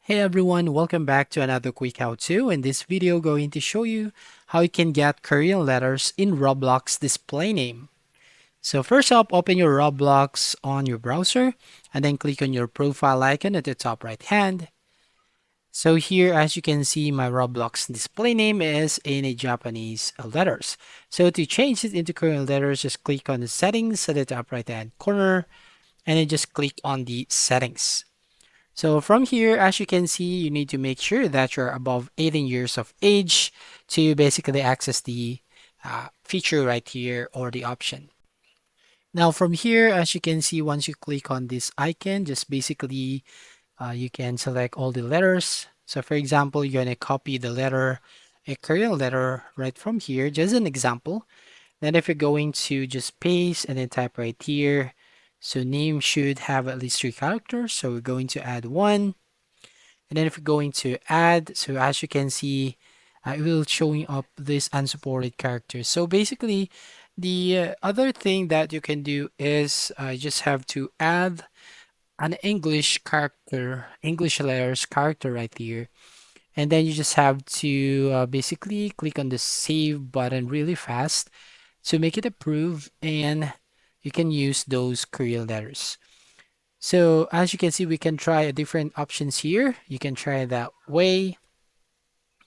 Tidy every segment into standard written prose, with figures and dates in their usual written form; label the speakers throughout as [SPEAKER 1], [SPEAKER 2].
[SPEAKER 1] Hey everyone, welcome back to another quick how-to. In this video, going to show you how you can get Korean letters in Roblox display name. So first up, open your Roblox on your browser and then click on your profile icon at the top right hand. So here, as you can see, my Roblox display name is in a Japanese letters. So to change it into Korean letters, just click on the settings at the top right hand corner and then just click on the settings. So from here, as you can see, you need to make sure that you're above 18 years of age to basically access the feature right here or the option. Now from here, as you can see, once you click on this icon, just basically you can select all the letters. So for example, you're going to copy the letter, a Korean letter right from here, just an example. Then if you're going to just paste and then type right here, so name should have at least 3 characters. So we're going to add one. And then if you're going to add, so as you can see, it will showing up this unsupported characters. So basically, the other thing that you can do is you just have to add an English character, English letters character right here. And then you just have to basically click on the save button really fast to make it approve and you can use those Korean letters. So as you can see, we can try different options here. You can try that way.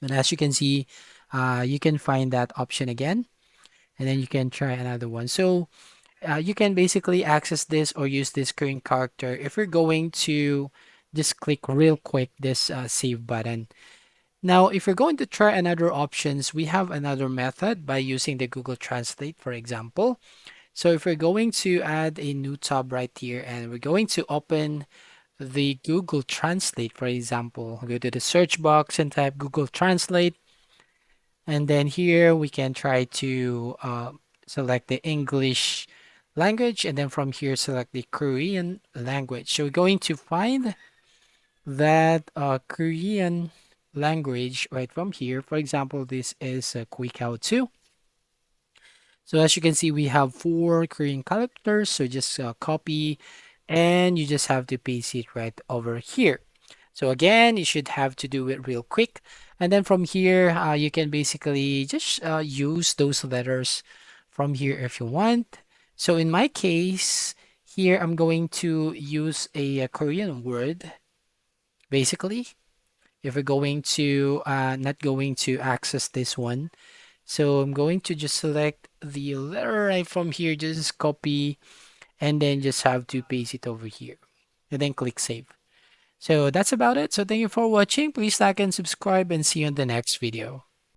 [SPEAKER 1] And as you can see, you can find that option again, and then you can try another one. So you can basically access this or use this current character if you're going to just click real quick this save button. Now, if you're going to try another options, we have another method by using the Google Translate, for example. So if we're going to add a new tab right here and we're going to open the Google Translate, for example, go to the search box and type Google Translate. And then here we can try to select the English language. And then from here, select the Korean language. So we're going to find that Korean language right from here. For example, this is a quick how-to. So as you can see, we have 4 Korean characters. So just copy and you just have to paste it right over here. So again, you should have to do it real quick. And then from here, you can basically just use those letters from here if you want. So in my case, here I'm going to use a Korean word, basically. If we're going to not going to access this one. So I'm going to just select the letter right from here, just copy, and then just have to paste it over here. And then click save. So that's about it. So thank you for watching. Please like and subscribe and see you in the next video.